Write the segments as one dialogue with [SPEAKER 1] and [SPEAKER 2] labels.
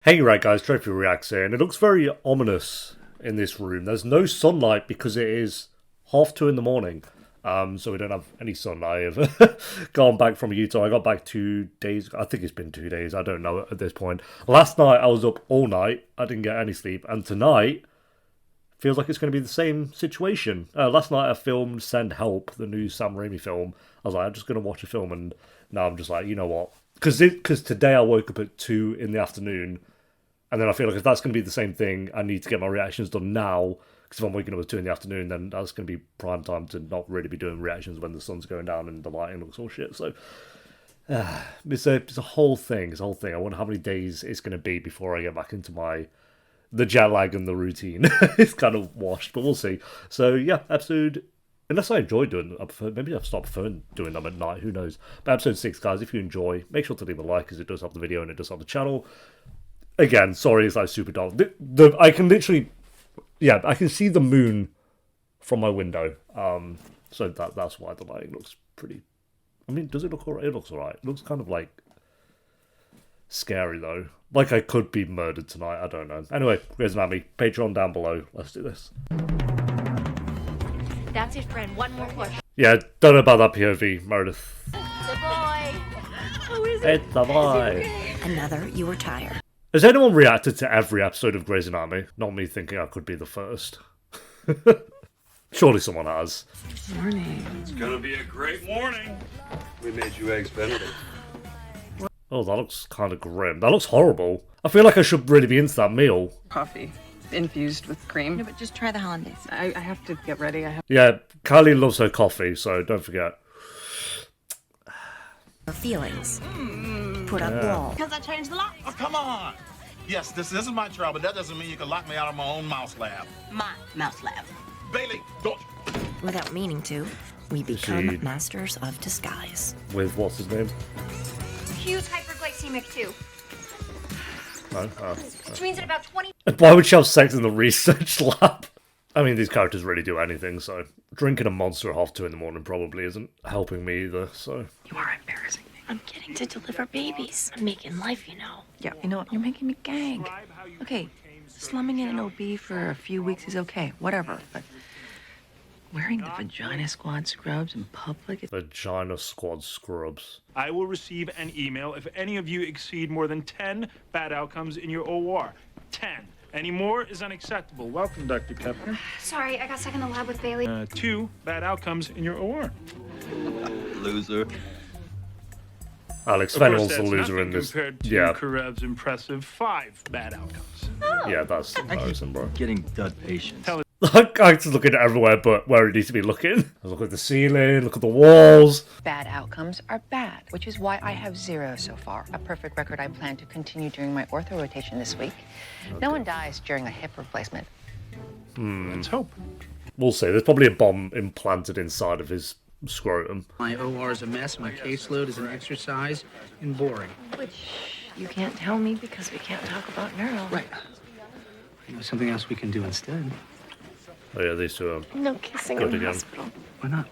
[SPEAKER 1] Hey right guys, Trophy Reacts here, and it looks very ominous in this room. There's no sunlight because it is 2:30 in the morning, so we don't have any sun. I have gone back from Utah. I got back 2 days, I think it's been 2 days, I don't know at this point. Last night I was up all night, I didn't get any sleep, and tonight feels like it's going to be the same situation. Last night I filmed Send Help, the new Sam Raimi film. I was like, I'm just going to watch a film, and now I'm just like, you know what? Because today I woke up at 2 in the afternoon, and then I feel like if that's going to be the same thing, I need to get my reactions done now. Because if I'm waking up at 2 in the afternoon, then that's going to be prime time to not really be doing reactions when the sun's going down and the lighting looks all shit. So it's a whole thing. It's a whole thing. I wonder how many days it's going to be before I get back into the jet lag and the routine. It's kind of washed, but we'll see. So yeah, episode. Unless I enjoy doing them, maybe I've stopped preferring doing them at night. Who knows? But episode 6, guys. If you enjoy, make sure to leave a like, because it does help the video and it does help the channel. Again, sorry, it's like super dark. I can literally, yeah, I can see the moon from my window. So that's why the lighting looks pretty. I mean, does it look alright? It looks alright. It looks kind of like scary though. Like I could be murdered tonight. I don't know. Anyway, Grey's Anatomy, Patreon down below. Let's do this.
[SPEAKER 2] That's it, friend. One more question.
[SPEAKER 1] Yeah, don't know about that POV, Meredith.
[SPEAKER 2] The boy. How is it?
[SPEAKER 1] It's the boy.
[SPEAKER 3] Another, you were tired.
[SPEAKER 1] Has anyone reacted to every episode of Grey's Anatomy? Not me thinking I could be the first. Surely someone has.
[SPEAKER 4] Morning. It's gonna be a great morning. We made you eggs Benedict.
[SPEAKER 1] Oh, that looks kind of grim. That looks horrible. I feel like I should really be into that meal.
[SPEAKER 5] Coffee infused with cream.
[SPEAKER 3] No, but just try the hollandaise.
[SPEAKER 5] I have to get ready.
[SPEAKER 1] Yeah, Callie loves her coffee, so don't forget.
[SPEAKER 3] Feelings. Put up wall.
[SPEAKER 2] Because I changed the lock.
[SPEAKER 6] Oh, come on. Yes, this is my trial, but that doesn't mean you can lock me out of my own mouse lab.
[SPEAKER 2] My mouse lab.
[SPEAKER 6] Bailey, don't.
[SPEAKER 3] Without meaning to, we become
[SPEAKER 1] She-
[SPEAKER 3] masters of disguise.
[SPEAKER 1] With what's his name?
[SPEAKER 2] Q's hyperglycemic too.
[SPEAKER 1] No?
[SPEAKER 2] Which means in about 20...
[SPEAKER 1] Why would she have sex in the research lab? I mean, these characters really do anything, so drinking a Monster at 2:30 in the morning probably isn't helping me either, so.
[SPEAKER 5] You are embarrassing me.
[SPEAKER 3] I'm getting to deliver babies. I'm making life, you know.
[SPEAKER 5] Yeah, you know what? You're making me gag. Okay, slumming in an OB for a few weeks is okay, whatever, but wearing the vagina squad scrubs in public is...
[SPEAKER 1] Vagina squad scrubs.
[SPEAKER 7] I will receive an email if any of you exceed more than 10 bad outcomes in your OR. 10. Any more is unacceptable. Welcome, Dr. Pepper.
[SPEAKER 2] Sorry, I got stuck in the lab with Bailey.
[SPEAKER 7] 2 bad outcomes in your OR.
[SPEAKER 4] Loser.
[SPEAKER 1] Alex
[SPEAKER 7] Of course,
[SPEAKER 1] Fennell's the
[SPEAKER 7] that's
[SPEAKER 1] loser
[SPEAKER 7] nothing
[SPEAKER 1] in this.
[SPEAKER 7] compared to
[SPEAKER 1] Yeah,
[SPEAKER 7] Karev's impressive 5 bad outcomes.
[SPEAKER 1] yeah, that's embarrassing, bro.
[SPEAKER 4] Getting dud patients.
[SPEAKER 1] I just looking at everywhere but where it needs to be looking. Look at the ceiling, look at the walls.
[SPEAKER 8] Bad outcomes are bad, which is why I have 0 so far. A perfect record I plan to continue during my ortho rotation this week. No one dies during a hip replacement.
[SPEAKER 7] Let's hope.
[SPEAKER 1] We'll see. There's probably a bomb implanted inside of his scrotum.
[SPEAKER 9] My OR is a mess. My caseload is an exercise in boring.
[SPEAKER 8] Which you can't tell me because we can't talk about neuro.
[SPEAKER 9] Right. You know, something else we can do instead.
[SPEAKER 1] Oh yeah, these two are
[SPEAKER 8] No kissing
[SPEAKER 1] good
[SPEAKER 8] in the
[SPEAKER 1] again.
[SPEAKER 8] hospital.
[SPEAKER 9] Why not?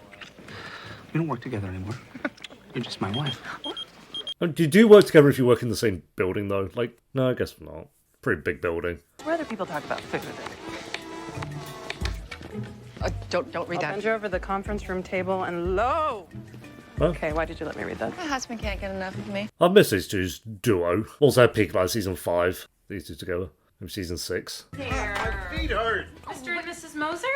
[SPEAKER 9] We don't work together anymore. You're just my wife.
[SPEAKER 1] Do you do work together if you work in the same building though? Like, no, I guess not. Pretty big building.
[SPEAKER 5] Where other people talk about food. Don't read
[SPEAKER 10] I'll
[SPEAKER 5] that.
[SPEAKER 10] bend you over the conference room table and low.
[SPEAKER 1] Huh?
[SPEAKER 10] Okay, why did you let me read that?
[SPEAKER 8] My husband can't get enough of me.
[SPEAKER 1] I miss these two's duo. Also had peak like season 5. These two together. Maybe season 6.
[SPEAKER 6] My feet hurt.
[SPEAKER 2] Mr. and Mrs. Moser?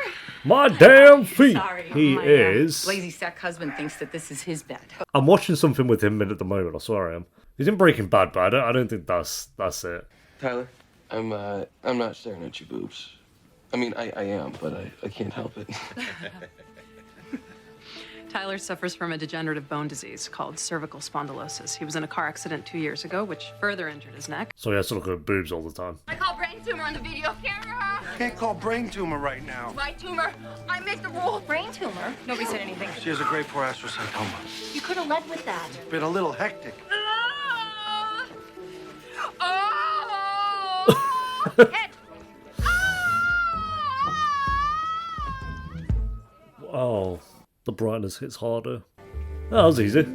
[SPEAKER 1] My damn feet!
[SPEAKER 8] Sorry.
[SPEAKER 1] He
[SPEAKER 8] My,
[SPEAKER 1] is.
[SPEAKER 8] lazy sack husband thinks that this is his bed.
[SPEAKER 1] I'm watching something with him at the moment. I swear I am. He's in Breaking Bad, but I don't think that's it.
[SPEAKER 11] Tyler, I'm not staring at your boobs. I mean, I am, but I can't help it.
[SPEAKER 5] Tyler suffers from a degenerative bone disease called cervical spondylosis. He was in a car accident 2 years ago, which further injured his neck.
[SPEAKER 1] So he has to look at boobs all the time.
[SPEAKER 2] I call brain tumor on the video camera.
[SPEAKER 4] Can't call brain tumor right now.
[SPEAKER 2] My tumor. I make the rule. Brain tumor? Nobody said anything.
[SPEAKER 4] She has a great poor astrocytoma.
[SPEAKER 2] You could have led with that.
[SPEAKER 4] Been a little hectic.
[SPEAKER 2] Oh! Head.
[SPEAKER 1] Oh, the brightness hits harder. That was easy.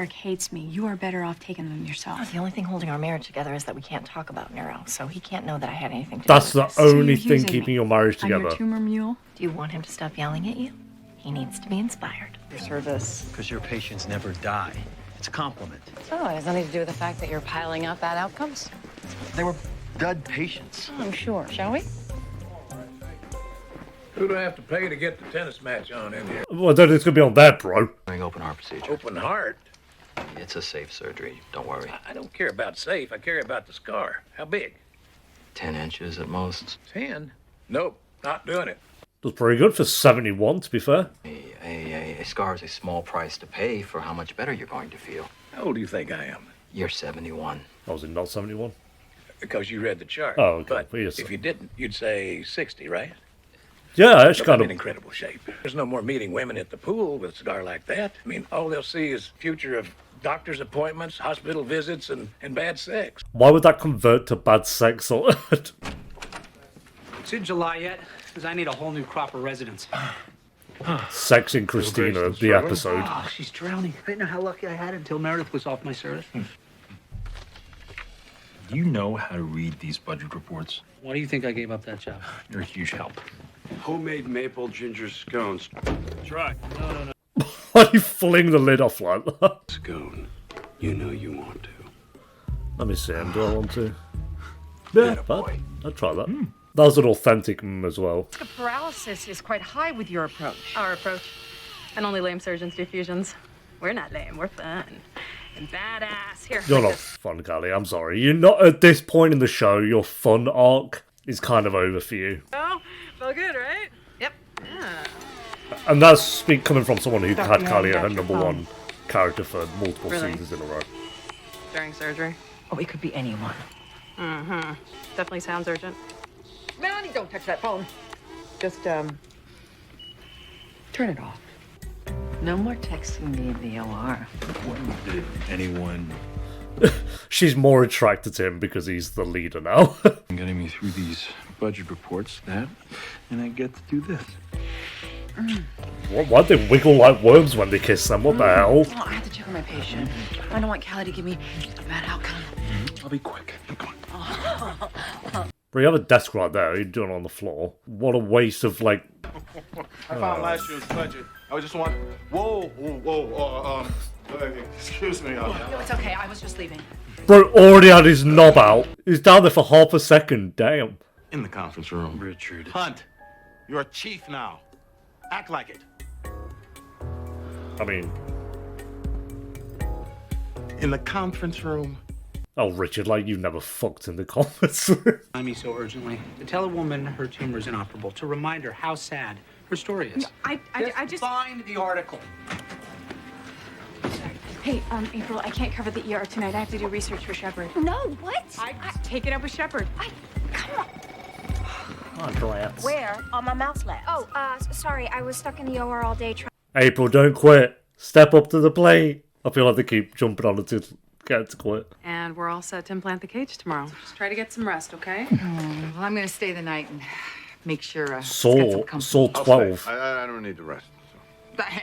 [SPEAKER 12] Derek hates me. You are better off taking them yourself.
[SPEAKER 3] The only thing holding our marriage together is that we can't talk about neuro, so he can't know that I had anything to
[SPEAKER 1] That's
[SPEAKER 3] do with
[SPEAKER 1] the
[SPEAKER 3] this.
[SPEAKER 1] only thing keeping your marriage
[SPEAKER 12] I'm your
[SPEAKER 1] together.
[SPEAKER 12] tumor mule.
[SPEAKER 3] Do you want him to stop yelling at you? He needs to be inspired.
[SPEAKER 10] Your service.
[SPEAKER 13] Because your patients never die. It's a compliment.
[SPEAKER 8] Oh, it has nothing to do with the fact that you're piling up bad outcomes?
[SPEAKER 13] They were dud patients.
[SPEAKER 8] Oh, I'm sure. Shall we?
[SPEAKER 14] Who do I have to pay to get the tennis match on in here?
[SPEAKER 1] Well, I don't think it's going to be on that, bro.
[SPEAKER 13] Doing open heart procedure.
[SPEAKER 14] Open heart?
[SPEAKER 13] It's a safe surgery. Don't worry.
[SPEAKER 14] I don't care about safe. I care about the scar. How big?
[SPEAKER 13] 10 inches at most.
[SPEAKER 14] 10? Nope, not doing it.
[SPEAKER 1] That's pretty good for 71, to be fair.
[SPEAKER 13] A scar is a small price to pay for how much better you're going to feel.
[SPEAKER 14] How old do you think I am?
[SPEAKER 13] You're 71.
[SPEAKER 1] I was in not 71.
[SPEAKER 14] Because you read the chart.
[SPEAKER 1] Oh, okay.
[SPEAKER 14] But
[SPEAKER 1] Well, yes,
[SPEAKER 14] if you didn't, you'd say 60, right?
[SPEAKER 1] Yeah, that's
[SPEAKER 14] Look,
[SPEAKER 1] kind
[SPEAKER 14] I'm
[SPEAKER 1] of...
[SPEAKER 14] in incredible shape. There's no more meeting women at the pool with a scar like that. I mean, all they'll see is future of doctor's appointments, hospital visits, and bad sex.
[SPEAKER 1] Why would that convert to bad sex? Or
[SPEAKER 9] It's in July yet? Because I need a whole new crop of residents.
[SPEAKER 1] Sex in Cristina, the episode.
[SPEAKER 9] Oh, she's drowning. I didn't know how lucky I had until Meredith was off my service.
[SPEAKER 15] Do you know how to read these budget reports?
[SPEAKER 9] Why do you think I gave up that job?
[SPEAKER 15] You're a huge help.
[SPEAKER 4] Homemade maple ginger scones.
[SPEAKER 14] Try.
[SPEAKER 9] No.
[SPEAKER 1] Why are you fling the lid off like that?
[SPEAKER 4] Scone. You know you want to.
[SPEAKER 1] Let me see, do I want to? Yeah, but I'll try that. That was an authentic as well.
[SPEAKER 2] The paralysis is quite high with your approach.
[SPEAKER 10] Our approach. And only lame surgeons do fusions. We're not lame, we're fun. And badass. Here.
[SPEAKER 1] You're not fun, Callie, I'm sorry. You're not, at this point in the show, your fun arc is kind of over for you.
[SPEAKER 10] Oh, felt good, right? Yep. Yeah.
[SPEAKER 1] And that's coming from someone who had Callie at her #1 character for multiple
[SPEAKER 10] Really?
[SPEAKER 1] seasons in a row.
[SPEAKER 10] During surgery.
[SPEAKER 5] Oh, it could be anyone.
[SPEAKER 10] Mm-hmm. Definitely sounds urgent.
[SPEAKER 5] Melanie, don't touch that phone. Just, turn it off. No more texting me in the OR.
[SPEAKER 15] Did anyone
[SPEAKER 1] She's more attracted to him because he's the leader now.
[SPEAKER 15] getting me through these budget reports, that, and I get to do this?
[SPEAKER 1] Why'd they wiggle like worms when they kiss them? What the hell?
[SPEAKER 5] Oh, I have to check on my patient. I don't want Callie to give me a bad outcome.
[SPEAKER 15] I'll be quick. Come on.
[SPEAKER 1] But you have a desk right there, you're doing it on the floor. What a waste of, like...
[SPEAKER 6] I found last year's budget. I just want. Whoa. Excuse me.
[SPEAKER 5] No, it's okay. I was just leaving.
[SPEAKER 1] Bro already had his knob out. He's down there for half a second, damn.
[SPEAKER 6] In the conference room.
[SPEAKER 15] Richard.
[SPEAKER 6] Hunt, you're a chief now. Act like it.
[SPEAKER 1] I mean...
[SPEAKER 6] In the conference room.
[SPEAKER 1] Oh, Richard, like you've never fucked in the conference room.
[SPEAKER 9] I me so urgently. To tell a woman her tumor is inoperable. To remind her how sad her story is.
[SPEAKER 2] I just...
[SPEAKER 9] Find the article.
[SPEAKER 12] Hey, April, I can't cover the ER tonight. I have to do research for Shepard.
[SPEAKER 2] No, what?
[SPEAKER 12] I take it up with Shepard.
[SPEAKER 2] Come on.
[SPEAKER 1] Oh, drats.
[SPEAKER 2] Where? On my mouse lab. Oh, sorry. I was stuck in the OR all day trying...
[SPEAKER 1] April, don't quit. Step up to the plate. I feel like they keep jumping on it to get to quit.
[SPEAKER 10] And we're all set to implant the cage tomorrow. Just try to get some rest, okay?
[SPEAKER 5] Well, I'm gonna stay the night and make sure.
[SPEAKER 1] Saul 12.
[SPEAKER 6] I don't need the rest.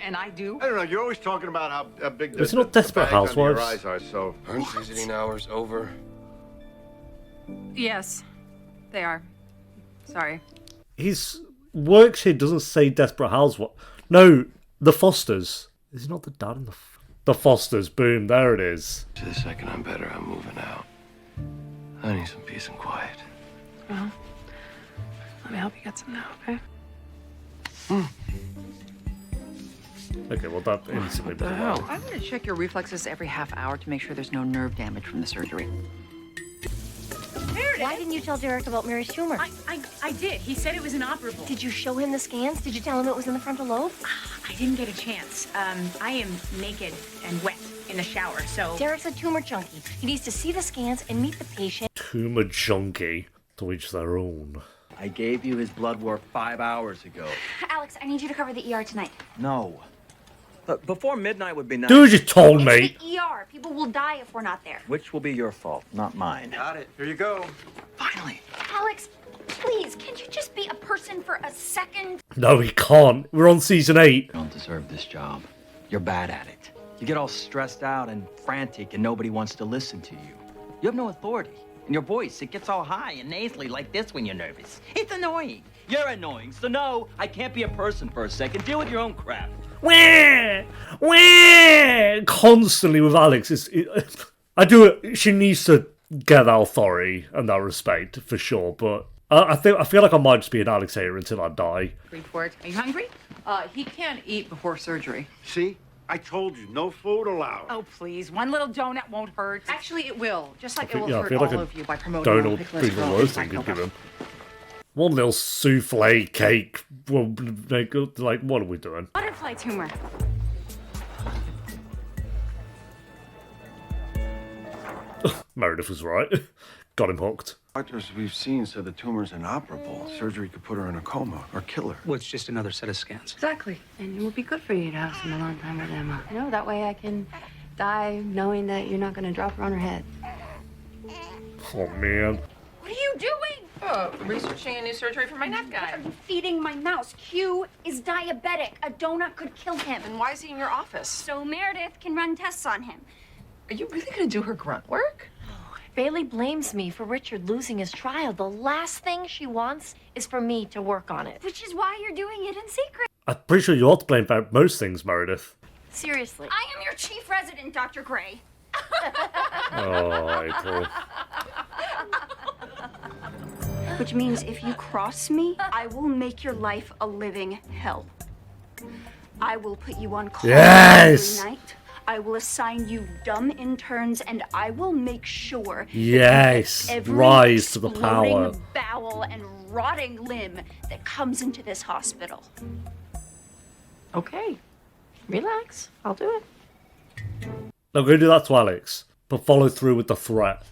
[SPEAKER 5] And I do.
[SPEAKER 6] I don't know. You're always talking about how big the,
[SPEAKER 1] It's not
[SPEAKER 6] the
[SPEAKER 1] Desperate
[SPEAKER 6] bags under your
[SPEAKER 1] Housewives.
[SPEAKER 6] eyes are. So
[SPEAKER 11] Aren't visiting hours over?
[SPEAKER 10] Yes, they are. Sorry.
[SPEAKER 1] His works here doesn't say Desperate Housewives. No, The Fosters. Is he not the dad in The Fosters? Boom, there it is.
[SPEAKER 11] To the second I'm better, I'm moving out. I need some peace and quiet.
[SPEAKER 10] Well, let me help you get some now, okay?
[SPEAKER 1] Okay, well that instantly
[SPEAKER 11] What the hell?
[SPEAKER 5] I'm gonna check your reflexes every half hour to make sure there's no nerve damage from the surgery.
[SPEAKER 2] Why didn't you tell Derek about Mary's tumor?
[SPEAKER 12] I did. He said it was inoperable.
[SPEAKER 2] Did you show him the scans? Did you tell him it was in the frontal lobe?
[SPEAKER 12] I didn't get a chance. I am naked and wet in the shower, so...
[SPEAKER 2] Derek's a tumor junkie. He needs to see the scans and meet the patient.
[SPEAKER 1] Tumor junkie. To each their own.
[SPEAKER 13] I gave you his blood work 5 hours ago.
[SPEAKER 2] Alex, I need you to cover the ER tonight.
[SPEAKER 13] No. Look, before midnight would be nice.
[SPEAKER 1] Dude, you told me.
[SPEAKER 2] It's the ER. People will die if we're not there.
[SPEAKER 13] Which will be your fault, not mine.
[SPEAKER 6] got it. Here you go.
[SPEAKER 13] Finally.
[SPEAKER 2] Alex, please, can you just be a person for a second?
[SPEAKER 1] No, he can't. We're on season 8.
[SPEAKER 13] You don't deserve this job. You're bad at it. You get all stressed out and frantic and nobody wants to listen to you. You have no authority. And your voice, it gets all high and nasally like this when you're nervous. It's annoying. You're annoying. So no, I can't be a person for a second. Deal with your own crap.
[SPEAKER 1] Wah! Wah! Constantly with Alex. I do it. She needs to get that authority and that respect for sure. But I feel like I might just be an Alex hater until I die.
[SPEAKER 8] Report. Are you hungry?
[SPEAKER 5] He can't eat before surgery.
[SPEAKER 16] See? I told you, no food allowed.
[SPEAKER 8] Oh, please. One little donut won't hurt.
[SPEAKER 5] Actually, it will. Just like it will
[SPEAKER 1] I
[SPEAKER 5] hurt
[SPEAKER 1] feel
[SPEAKER 5] all
[SPEAKER 1] like
[SPEAKER 5] of you by promoting
[SPEAKER 1] donut
[SPEAKER 5] all
[SPEAKER 1] would
[SPEAKER 5] the
[SPEAKER 1] be the
[SPEAKER 5] cholesterol
[SPEAKER 1] worst
[SPEAKER 5] and
[SPEAKER 1] thing you could give
[SPEAKER 5] psychopath.
[SPEAKER 1] him. One little souffle cake. Well, like, what are we doing?
[SPEAKER 12] Butterfly tumor.
[SPEAKER 1] Meredith was right. Got him hooked.
[SPEAKER 15] Doctors we've seen said the tumor's inoperable. Surgery could put her in a coma or kill her.
[SPEAKER 9] Well, it's just another set of scans.
[SPEAKER 10] Exactly. And it would be good for you to have some alone time with Emma. You know, that way I can die knowing that you're not going to drop her on her head.
[SPEAKER 1] Oh, man.
[SPEAKER 2] What are you doing?
[SPEAKER 5] Researching a new surgery for my neck guy.
[SPEAKER 12] I'm feeding my mouse. Q is diabetic. A donut could kill him.
[SPEAKER 5] And why is he in your office?
[SPEAKER 12] So Meredith can run tests on him.
[SPEAKER 5] Are you really going to do her grunt work?
[SPEAKER 3] Bailey blames me for Richard losing his trial. The last thing she wants is for me to work on it.
[SPEAKER 12] Which is why you're doing it in secret.
[SPEAKER 1] I'm pretty sure you ought to blame for most things, Meredith.
[SPEAKER 3] Seriously.
[SPEAKER 12] I am your chief resident, Dr. Gray.
[SPEAKER 1] Oh, April.
[SPEAKER 12] Which means if you cross me, I will make your life a living hell. I will put you on call
[SPEAKER 1] Yes!
[SPEAKER 12] every night. I will assign you dumb interns, and I will make sure
[SPEAKER 1] Yes!
[SPEAKER 12] that every
[SPEAKER 1] Rise to the power.
[SPEAKER 12] exploding bowel and rotting limb that comes into this hospital.
[SPEAKER 3] Okay. Relax. I'll do it.
[SPEAKER 1] I'm going to do that to Alex, but follow through with the threat.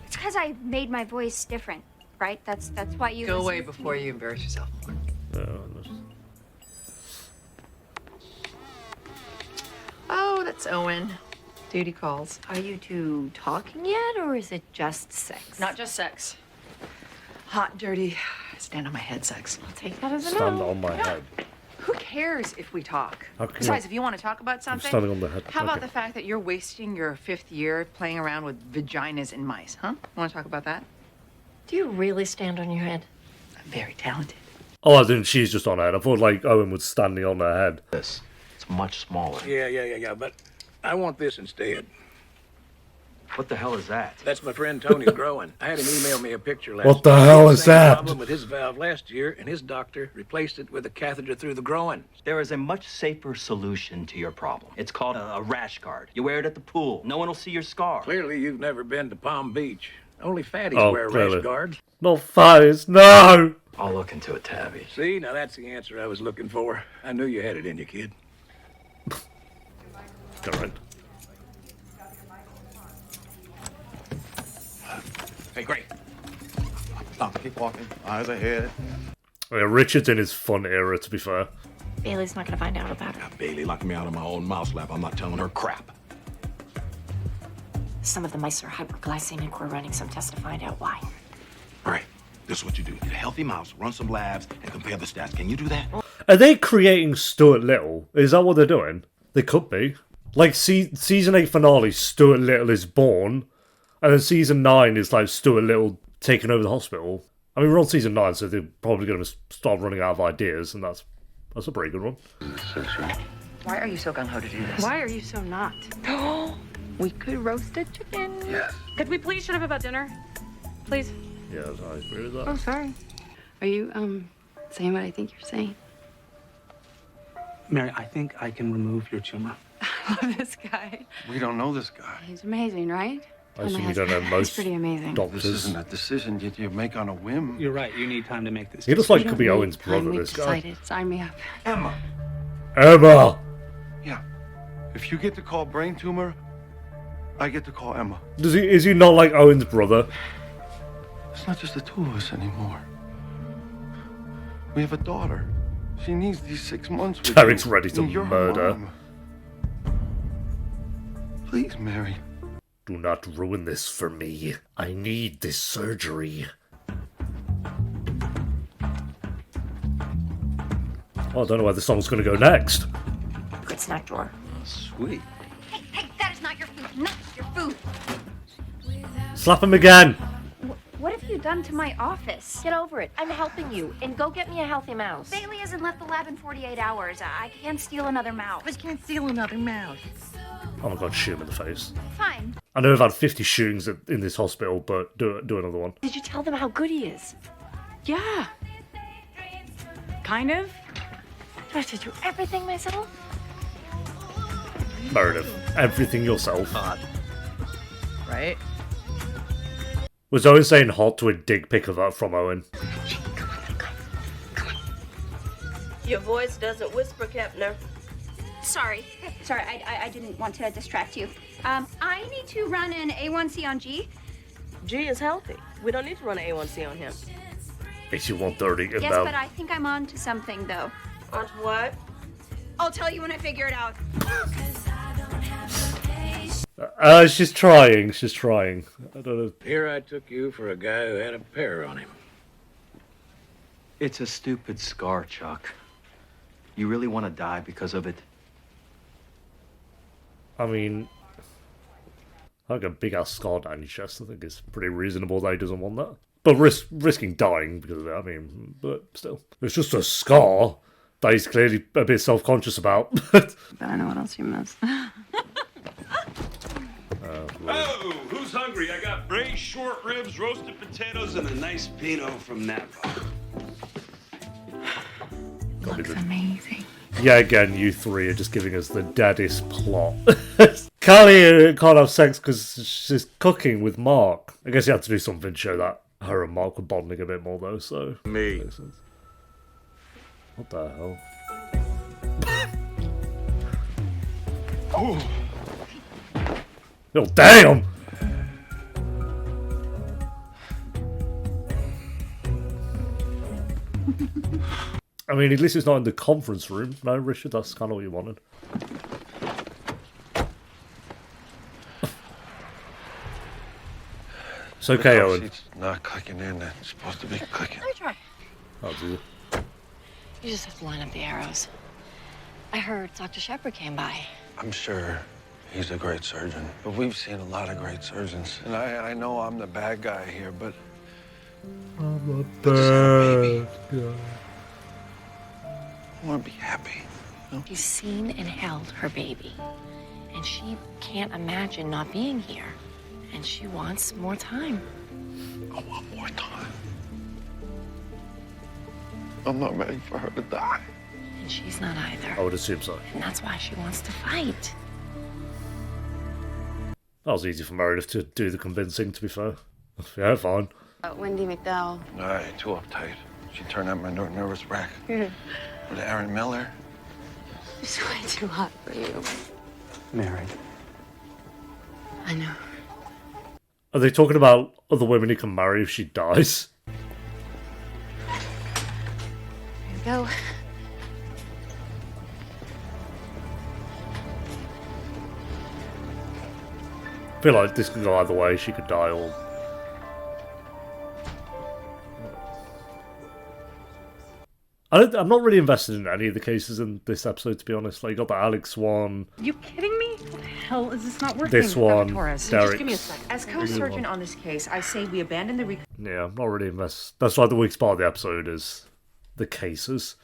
[SPEAKER 12] It's because I made my voice different, right? That's why you
[SPEAKER 5] Go
[SPEAKER 12] listen
[SPEAKER 5] away
[SPEAKER 12] to
[SPEAKER 5] before
[SPEAKER 12] me.
[SPEAKER 5] you embarrass yourself more. Oh, that's Owen. Duty calls.
[SPEAKER 3] Are you two talking yet, or is it just sex?
[SPEAKER 5] Not just sex. Hot, dirty, stand on my head sex.
[SPEAKER 3] I'll take that as a
[SPEAKER 1] Stand
[SPEAKER 3] no.
[SPEAKER 1] on my head.
[SPEAKER 5] Who cares if we talk?
[SPEAKER 1] Okay.
[SPEAKER 5] Besides, if you want to talk about something,
[SPEAKER 1] standing on the head.
[SPEAKER 5] how about
[SPEAKER 1] Okay.
[SPEAKER 5] the fact that you're wasting your 5th year playing around with vaginas and mice, huh? Want to talk about that?
[SPEAKER 3] Do you really stand on your head?
[SPEAKER 5] I'm very talented.
[SPEAKER 1] Oh, I think she's just on her head. I thought like Owen was standing on her head.
[SPEAKER 13] This. It's much smaller.
[SPEAKER 14] Yeah, but I want this instead.
[SPEAKER 13] What the hell is that?
[SPEAKER 14] That's my friend Tony's growing. I had him email me a picture last
[SPEAKER 1] What the
[SPEAKER 14] week.
[SPEAKER 1] hell
[SPEAKER 14] He had
[SPEAKER 1] is
[SPEAKER 14] the same
[SPEAKER 1] that?
[SPEAKER 14] problem with his valve last year, and his doctor replaced it with a catheter through the groin.
[SPEAKER 13] There is a much safer solution to your problem. It's called a rash guard. You wear it at the pool. No one will see your scar.
[SPEAKER 14] Clearly, you've never been to Palm Beach. Only fatties
[SPEAKER 1] Oh,
[SPEAKER 14] wear
[SPEAKER 1] clearly.
[SPEAKER 14] rash guards.
[SPEAKER 1] Not Fires, no!
[SPEAKER 13] I'll look into it, Tabby.
[SPEAKER 14] See, now that's the answer I was looking for. I knew you had it in you, kid.
[SPEAKER 1] Correct.
[SPEAKER 6] Hey, great. Stop, keep walking. Eyes ahead.
[SPEAKER 1] Yeah, Richard's in his fun era, to be fair.
[SPEAKER 3] Bailey's not gonna find out about it.
[SPEAKER 6] Bailey locked me out of my own mouse lab. I'm not telling her crap.
[SPEAKER 3] Some of the mice are hyperglycemic. We're running some tests to find out why.
[SPEAKER 6] All right, this is what you do. Get a healthy mouse, run some labs, and compare the stats. Can you do that?
[SPEAKER 1] Are they creating Stuart Little? Is that what they're doing? They could be. Like, season 8 finale, Stuart Little is born, and then season 9 is like Stuart Little taking over the hospital. I mean, we're on season 9, so they're probably going to start running out of ideas, and that's a pretty good one.
[SPEAKER 5] Why are you so gung-ho to do this?
[SPEAKER 10] Why are you so not?
[SPEAKER 5] We could roast a chicken.
[SPEAKER 6] Yes.
[SPEAKER 10] Could we please shut up about dinner? Please?
[SPEAKER 1] Yes, I agree with
[SPEAKER 10] Oh,
[SPEAKER 1] that.
[SPEAKER 10] sorry. Are you, saying what I think you're saying?
[SPEAKER 9] Mary, I think I can remove your tumor.
[SPEAKER 10] I love this guy.
[SPEAKER 15] We don't know this guy.
[SPEAKER 10] He's amazing, right?
[SPEAKER 1] I
[SPEAKER 10] Oh, my
[SPEAKER 1] assume you don't know
[SPEAKER 10] husband.
[SPEAKER 1] most
[SPEAKER 10] He's pretty amazing.
[SPEAKER 15] This
[SPEAKER 1] doctors.
[SPEAKER 15] isn't a decision you make on a whim.
[SPEAKER 9] You're right. You need time to make this.
[SPEAKER 1] He looks
[SPEAKER 9] decision.
[SPEAKER 1] like could be Owen's brother,
[SPEAKER 10] I'm
[SPEAKER 1] this guy.
[SPEAKER 10] excited. Sign me up.
[SPEAKER 15] Emma.
[SPEAKER 1] Emma!
[SPEAKER 15] Yeah. If you get to call brain tumor, I get to call Emma.
[SPEAKER 1] Is he not like Owen's brother?
[SPEAKER 15] It's not just the two of us anymore. We have a daughter. She needs these 6 months with
[SPEAKER 1] Derek's
[SPEAKER 15] you.
[SPEAKER 1] ready to
[SPEAKER 15] And you're her
[SPEAKER 1] murder.
[SPEAKER 15] mom. Please, Mary.
[SPEAKER 1] Do not ruin this for me. I need this surgery. Oh, I don't know where the song's going to go next.
[SPEAKER 3] Good snack drawer.
[SPEAKER 13] sweet.
[SPEAKER 12] Hey, that is not your food. Not your food.
[SPEAKER 1] Slap him again.
[SPEAKER 12] What have you done to my office?
[SPEAKER 3] Get over it. I'm helping you. And go get me a healthy mouse.
[SPEAKER 12] Bailey hasn't left the lab in 48 hours. I can't steal another mouse.
[SPEAKER 5] I can't steal another mouse.
[SPEAKER 1] Oh my god, shoot him in the face.
[SPEAKER 12] Fine.
[SPEAKER 1] I know I've had 50 shootings in this hospital, but do another one.
[SPEAKER 3] Did you tell them how good he is?
[SPEAKER 10] Yeah. Kind of.
[SPEAKER 3] Do I have to do everything myself?
[SPEAKER 1] Meredith, everything yourself.
[SPEAKER 5] Right?
[SPEAKER 1] Was Owen saying hot to a dig pic of her from Owen?
[SPEAKER 17] Your voice doesn't whisper, Kepner.
[SPEAKER 12] Sorry, I didn't want to distract you. I need to run an A1C on G.
[SPEAKER 17] G is healthy. We don't need to run an A1C on him.
[SPEAKER 1] Makes you 130
[SPEAKER 12] Yes, but I think I'm on to something, though.
[SPEAKER 17] On to what?
[SPEAKER 12] I'll tell you when I figure it out.
[SPEAKER 1] She's trying. I don't know.
[SPEAKER 14] Here I took you for a guy who had a pear on him.
[SPEAKER 13] It's a stupid scar, Chuck. You really want to die because of it?
[SPEAKER 1] I mean, like a big ass scar down your chest, I think it's pretty reasonable that he doesn't want that. But risking dying because of it, I mean, but still. It's just a scar that he's clearly a bit self-conscious about.
[SPEAKER 10] I know what else you missed.
[SPEAKER 4] Oh, who's hungry? I got braised short ribs, roasted potatoes, and a nice Pinot from Napa.
[SPEAKER 5] Looks amazing.
[SPEAKER 1] Yeah, again, you three are just giving us the deadest plot. Callie can't have sex because she's cooking with Mark. I guess you had to do something to show that her and Mark were bonding a bit more, though, so...
[SPEAKER 16] Me.
[SPEAKER 1] What the hell?
[SPEAKER 16] Oh.
[SPEAKER 1] Oh, damn! I mean, at least it's not in the conference room. No, Richard, that's kind of what you wanted. It's okay, Owen.
[SPEAKER 15] It's not clicking in. It's supposed to be clicking.
[SPEAKER 3] Let me try.
[SPEAKER 1] I'll do it.
[SPEAKER 3] You just have to line up the arrows. I heard Dr. Shepard came by.
[SPEAKER 15] I'm sure he's a great surgeon, but we've seen a lot of great surgeons. And I know I'm the bad guy here, but
[SPEAKER 1] I'm a
[SPEAKER 15] bad
[SPEAKER 1] guy.
[SPEAKER 15] I want to be happy.
[SPEAKER 3] She's seen and held her baby, and she can't imagine not being here. And she wants more time.
[SPEAKER 15] I want more time. I'm not ready for her to die.
[SPEAKER 3] And she's not either.
[SPEAKER 1] I would assume so.
[SPEAKER 3] And that's why she wants to fight.
[SPEAKER 1] That was easy for Meredith to do the convincing, to be fair. Yeah, fine.
[SPEAKER 10] Wendy McDowell.
[SPEAKER 15] Aye, too uptight. She turned out my nervous wreck. With Aaron Miller.
[SPEAKER 10] It's way too hot for you.
[SPEAKER 9] Mary.
[SPEAKER 10] I know.
[SPEAKER 1] Are they talking about other women he can marry if she dies?
[SPEAKER 10] Here we go.
[SPEAKER 1] I feel like this could go either way. She could die or... I'm not really invested in any of the cases in this episode, to be honest. Like, you got the Alex one.
[SPEAKER 5] You kidding me? What the hell is this not working?
[SPEAKER 1] This one,
[SPEAKER 5] Torres,
[SPEAKER 1] Derek.
[SPEAKER 5] just give me a sec. As co-surgeon on this case, I say we abandon the
[SPEAKER 1] Yeah, I'm not really invested. That's why the weakest part of the episode is the cases,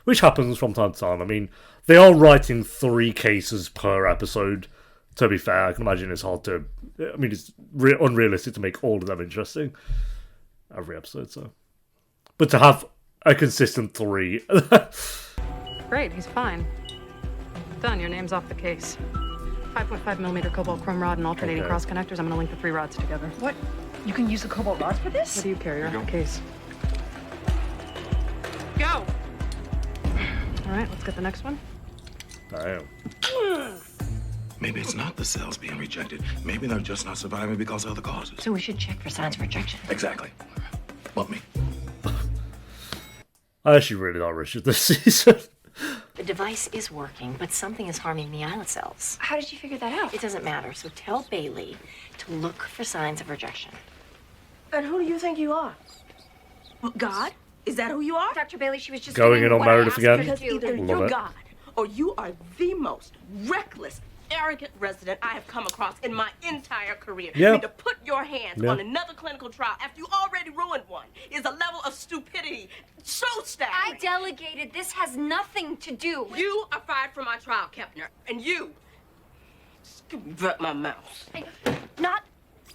[SPEAKER 1] which happens from time to time. I mean, they are writing 3 cases per episode. To be fair, I can imagine it's hard to... I mean, it's unrealistic to make all of them interesting every episode, so... But to have a consistent 3...
[SPEAKER 10] Great, he's fine. Done, your name's off the case. 5.5mm cobalt chrome rod and alternating cross connectors. I'm gonna link the 3 rods together.
[SPEAKER 5] What? You can use the cobalt rods for this?
[SPEAKER 10] What do you care? You're off the case. Go! All right, let's get the next one.
[SPEAKER 1] Damn.
[SPEAKER 18] Maybe it's not the cells being rejected. Maybe they're just not surviving because of other causes.
[SPEAKER 3] So we should check for signs of rejection.
[SPEAKER 18] Exactly. Bump me.
[SPEAKER 1] I actually really like Richard this season.
[SPEAKER 3] The device is working, but something is harming the islet cells.
[SPEAKER 12] How did you figure that out?
[SPEAKER 3] It doesn't matter, so tell Bailey to look for signs of rejection.
[SPEAKER 17] And who do you think you are?
[SPEAKER 12] God? Is that who you are? Dr. Bailey, she was just
[SPEAKER 1] Going in on Meredith again.
[SPEAKER 12] Because either
[SPEAKER 1] Love
[SPEAKER 12] you're
[SPEAKER 1] it.
[SPEAKER 12] God
[SPEAKER 17] or you are the most reckless, arrogant resident I have come across in my entire career.
[SPEAKER 1] Yeah.
[SPEAKER 17] I mean, to put your hands
[SPEAKER 1] Yeah.
[SPEAKER 17] on another clinical trial after you already ruined one is a level of stupidity so staggering.
[SPEAKER 12] I delegated. This has nothing to do with...
[SPEAKER 17] You are fired from my trial, Kepner, and you vet my mouth.
[SPEAKER 3] Not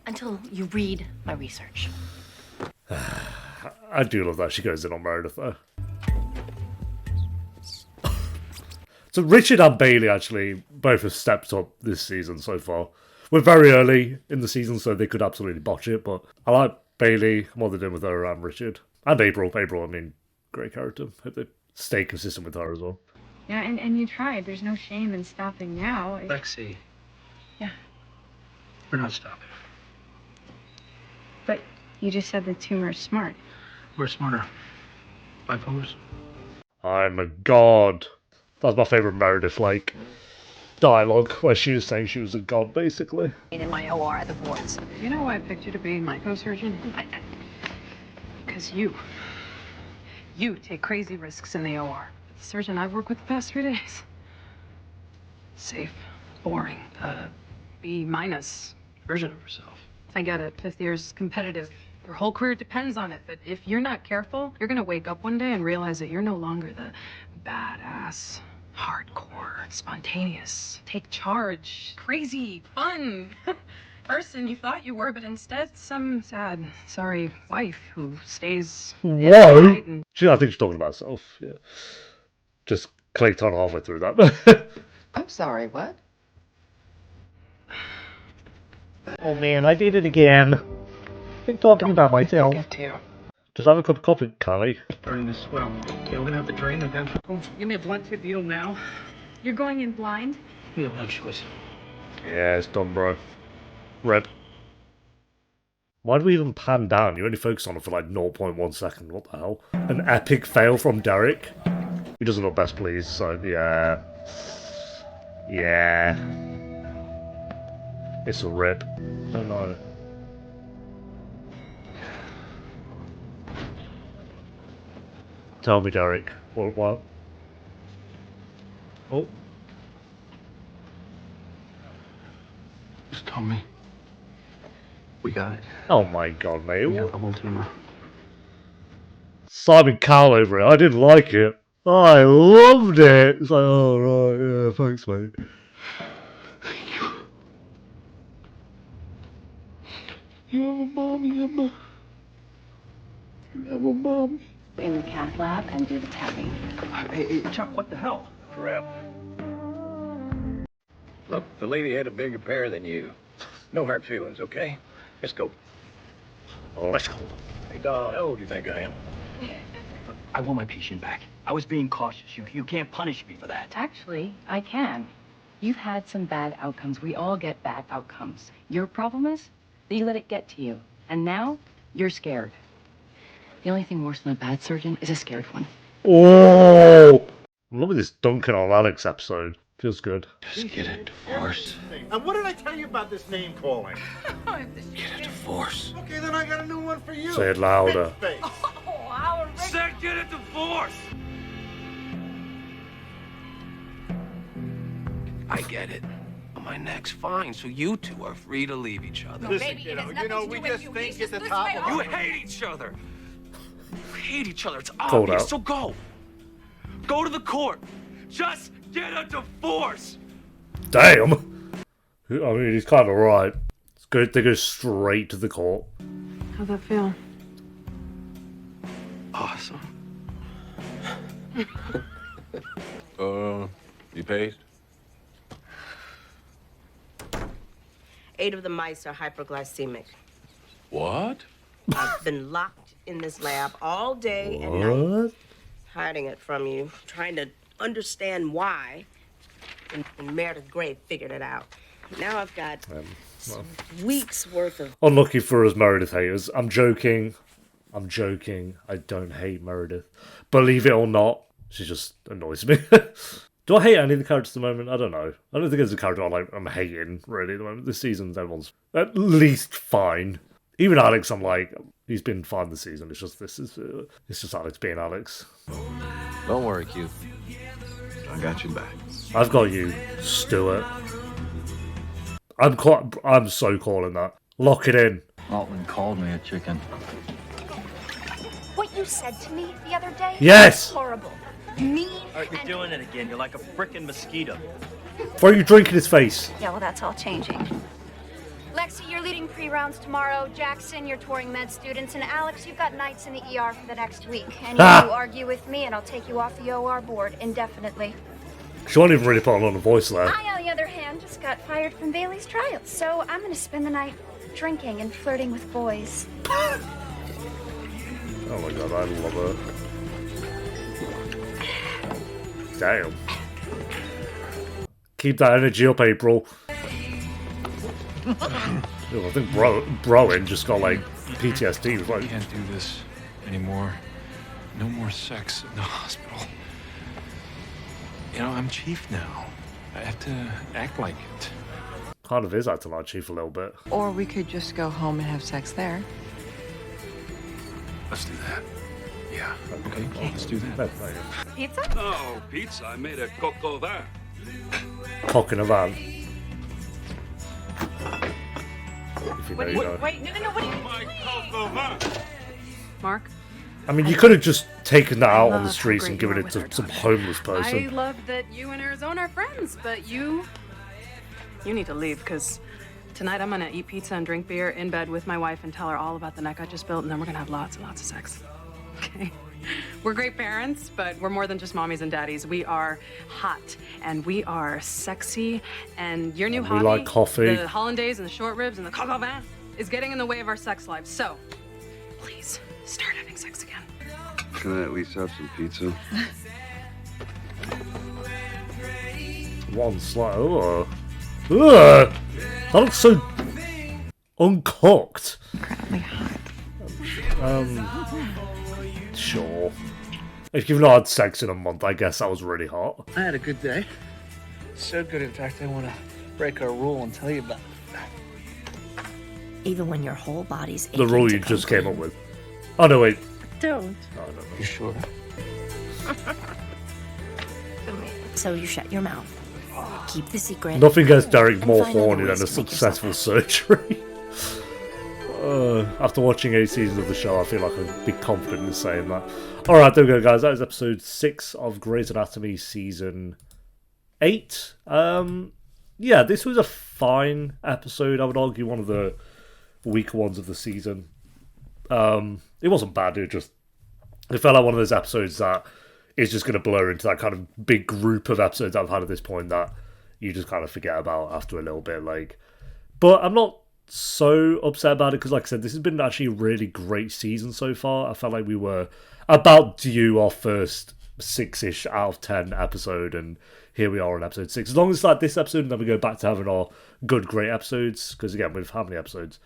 [SPEAKER 3] until you read my research.
[SPEAKER 1] I do love that she goes in on Meredith, though. So Richard and Bailey, actually, both have stepped up this season so far. We're very early in the season, so they could absolutely botch it, but I like Bailey, what they're doing with her and Richard. And April. April, I mean, great character. Hope they stay consistent with her as well.
[SPEAKER 10] Yeah, and you tried. There's no shame in stopping now.
[SPEAKER 9] Lexie.
[SPEAKER 10] Yeah.
[SPEAKER 9] We're not stopping.
[SPEAKER 10] But you just said the tumor's smart.
[SPEAKER 9] We're smarter. Bipolars.
[SPEAKER 1] I'm a god. That's my favourite Meredith, like, dialogue, where she was saying she was a god, basically.
[SPEAKER 10] In my OR at the boards. You know why I picked you to be my co-surgeon? Because you take crazy risks in the OR. The surgeon I've worked with the past 3 days. Safe, boring, B- version of herself. I get it. 5th year's competitive. Your whole career depends on it. But if you're not careful, you're gonna wake up one day and realize that you're no longer the badass, hardcore, spontaneous, take charge, crazy, fun person you thought you were, but instead some sad, sorry wife who stays
[SPEAKER 1] Whoa!
[SPEAKER 10] and
[SPEAKER 1] I think she's talking about herself, yeah. Just clicked on halfway through that.
[SPEAKER 5] I'm sorry, what?
[SPEAKER 1] Oh man, I did it again. I've been talking about myself. Just have a cup of coffee, Callie.
[SPEAKER 9] Burning this swell. Okay, we're gonna have to drain the ventricle. Give me a blunt tip needle now.
[SPEAKER 10] you're going in blind?
[SPEAKER 9] We have no choice.
[SPEAKER 1] Yeah, it's done, bro. Red. Why do we even pan down? You only focus on it for like 0.1 second. What the hell? An epic fail from Derek. He doesn't look best pleased, so yeah. Yeah. It's a rip. Oh no. Tell me, Derek. What? Oh.
[SPEAKER 15] Just tell me.
[SPEAKER 9] We got it.
[SPEAKER 1] Oh my god, mate.
[SPEAKER 9] We got the whole tumor.
[SPEAKER 1] Simon Cowell over it. I didn't like it. I loved it. It's like, oh right, yeah, thanks, mate.
[SPEAKER 15] You have a mommy, Emma. You have a mommy.
[SPEAKER 3] In the cath lab and do the tapping.
[SPEAKER 13] Hey, Chuck, what the hell?
[SPEAKER 14] Crap. Look, the lady had a bigger pair than you. No hard feelings, okay? Let's go.
[SPEAKER 1] Oh, let's go.
[SPEAKER 14] Hey, doll, how old do you think I am?
[SPEAKER 13] I want my patient back. I was being cautious. You can't punish me for that.
[SPEAKER 3] Actually, I can. You've had some bad outcomes. We all get bad outcomes. Your problem is that you let it get to you. And now, you're scared. The only thing worse than a bad surgeon is a scared one.
[SPEAKER 1] Oh! I'm loving this Duncan on Alex episode. Feels good.
[SPEAKER 15] Just get a divorce.
[SPEAKER 16] And what did I tell you about this name calling?
[SPEAKER 15] Get a divorce.
[SPEAKER 16] Okay, then I got a new one for you.
[SPEAKER 1] Say it louder.
[SPEAKER 16] Big face.
[SPEAKER 4] Said get a divorce!
[SPEAKER 11] I get it. My neck's fine, so you two are free to leave each other.
[SPEAKER 16] Listen, kiddo, we just think at the top of
[SPEAKER 4] You hate each other! We hate each other, it's
[SPEAKER 1] Cold
[SPEAKER 4] obvious,
[SPEAKER 1] out.
[SPEAKER 4] so go! Go to the court! Just get a divorce!
[SPEAKER 1] Damn! I mean, he's kind of right. It's good. They go straight to the court.
[SPEAKER 10] How'd that feel?
[SPEAKER 11] Awesome.
[SPEAKER 18] You paid?
[SPEAKER 17] 8 of the mice are hyperglycemic.
[SPEAKER 18] What?
[SPEAKER 17] I've been locked in this lab all day and night,
[SPEAKER 1] What?
[SPEAKER 17] hiding it from you, trying to understand why. And Meredith Grey figured it out. Now I've got
[SPEAKER 1] Well,
[SPEAKER 17] weeks worth of
[SPEAKER 1] unlucky for us Meredith haters. I'm joking. I don't hate Meredith. Believe it or not, she just annoys me. Do I hate any of the characters at the moment? I don't know. I don't think there's a character I'm hating, really, at the moment. This season, everyone's at least fine. Even Alex, I'm like, he's been fine this season. It's just Alex being Alex.
[SPEAKER 18] Don't worry, Q. I got your back.
[SPEAKER 1] I've got you, Stuart. I'm so calling that. Lock it in.
[SPEAKER 19] Altman called me a chicken.
[SPEAKER 12] What you said to me the other day?
[SPEAKER 1] Yes!
[SPEAKER 12] Was horrible. Mean.
[SPEAKER 13] All right, you're doing it again. You're like a frickin' mosquito.
[SPEAKER 1] Throw your drink in his face.
[SPEAKER 12] Yeah, well, that's all changing. Lexie, you're leading pre-rounds tomorrow. Jackson, you're touring med students. And Alex, you've got nights in the ER for the next week. And you argue with me, and I'll take you off the OR board indefinitely.
[SPEAKER 1] She won't even really put on a voice there.
[SPEAKER 12] I, on the other hand, just got fired from Bailey's trials. So I'm going to spend the night drinking and flirting with boys.
[SPEAKER 1] Oh my god, I love her. Damn. Keep that energy up, April. I think Browen just got like PTSD. Was like,
[SPEAKER 15] I can't do this anymore. No more sex in the hospital. You know, I'm chief now. I have to act like it.
[SPEAKER 1] Kind of is acting like chief a little bit.
[SPEAKER 5] Or we could just go home and have sex there.
[SPEAKER 15] Let's do that. Yeah. Okay. Let's do that.
[SPEAKER 2] Pizza?
[SPEAKER 4] No, pizza. I made a coco van.
[SPEAKER 1] Cock in a van. If you know, you know.
[SPEAKER 2] Wait, no, what are you
[SPEAKER 4] coco van.
[SPEAKER 10] Mark?
[SPEAKER 1] I mean, you could have just taken that out on the streets and given it to some homeless
[SPEAKER 10] I
[SPEAKER 1] person.
[SPEAKER 10] love that you and Arizona are friends, but you need to leave, because tonight I'm gonna eat pizza and drink beer in bed with my wife and tell her all about the neck I just built, and then we're gonna have lots and lots of sex. Okay? We're great parents, but we're more than just mommies and daddies. We are hot, and we are sexy, and your new hobby,
[SPEAKER 1] like coffee.
[SPEAKER 10] the hollandaise and the short ribs and the coq au vin, is getting in the way of our sex lives. So, please, start having sex again.
[SPEAKER 20] Can I at least have some pizza?
[SPEAKER 1] One slice. Ugh. Ugh. That looks so uncooked. Sure. If you've not had sex in a month, I guess that was really hot.
[SPEAKER 21] I had a good day. So good, in fact, I want to break our rule and tell you about it.
[SPEAKER 22] Even when your whole body's
[SPEAKER 1] The rule you just came up with. Oh no, wait.
[SPEAKER 22] Don't.
[SPEAKER 1] Oh, no.
[SPEAKER 21] You sure?
[SPEAKER 22] So you shut your mouth. Keep the secret.
[SPEAKER 1] Nothing gets Derek
[SPEAKER 22] and
[SPEAKER 1] more
[SPEAKER 22] find other
[SPEAKER 1] horny
[SPEAKER 22] ways
[SPEAKER 1] than a
[SPEAKER 22] to make yourself
[SPEAKER 1] successful surgery. After watching 8 seasons of the show, I feel like I'd be confident in saying that. Alright, there we go, guys. That is episode 6 of Grey's Anatomy season 8. Yeah, this was a fine episode. I would argue one of the weaker ones of the season. It wasn't bad, it felt like one of those episodes that is just going to blur into that kind of big group of episodes I've had at this point that you just kind of forget about after a little bit. But I'm not so upset about it because, like I said, this has been actually a really great season so far. I felt like we were about due our first 6-ish out of 10 episode, and here we are on episode 6. As long as it's like this episode, and then we go back to having our good, great episodes, because again, with how many episodes?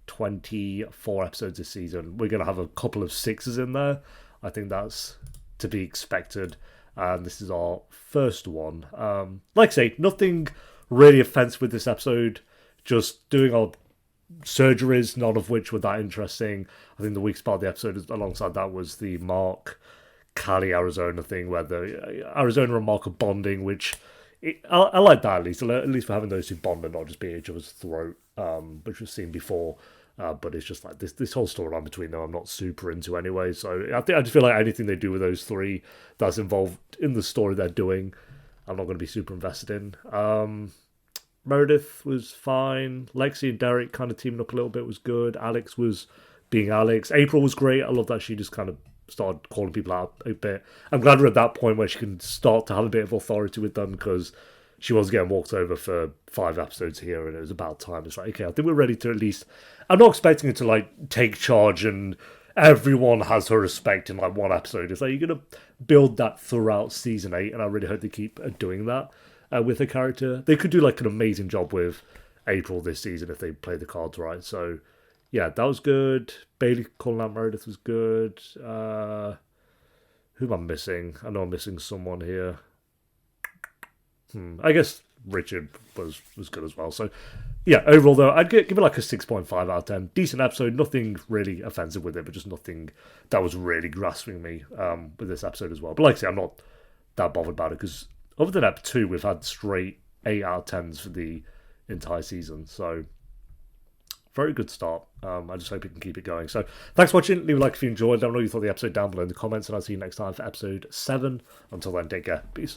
[SPEAKER 1] 24 episodes this season. We're going to have a couple of 6s in there. I think that's to be expected, and this is our first one. Like I say, nothing really offensive with this episode, just doing our surgeries, none of which were that interesting. I think the weakest part of the episode alongside that was the Mark, Callie, Arizona thing, where the Arizona and Mark are bonding, which I like that at least for having those two bond and not just be each other's throat, which we've seen before. But it's just like this whole storyline between them I'm not super into anyway, so I just feel like anything they do with those three that's involved in the story they're doing, I'm not going to be super invested in. Meredith was fine. Lexie and Derek kind of teaming up a little bit was good. Alex was being Alex. April was great. I love that she just kind of started calling people out a bit. I'm glad we're at that point where she can start to have a bit of authority with them, because she was getting walked over for 5 episodes here, and it was about time. It's like, okay, I think we're ready to at least... I'm not expecting her to, like, take charge and everyone has her respect in, like, one episode. It's like, you're going to build that throughout season 8, and I really hope they keep doing that with her character. They could do, like, an amazing job with April this season if they play the cards right. So, yeah, that was good. Bailey calling out Meredith was good. Who am I missing? I know I'm missing someone here. I guess Richard was good as well. So, yeah, overall, though, I'd give it like a 6.5 out of 10. Decent episode. Nothing really offensive with it, but just nothing that was really grasping me with this episode as well. But like I say, I'm not that bothered about it, because other than Ep 2, we've had straight 8 out of 10s for the entire season. So, very good start. I just hope we can keep it going. So, thanks for watching. Leave a like if you enjoyed. Let me know what you thought of the episode down below in the comments, and I'll see you next time for episode 7. Until then, take care. Peace.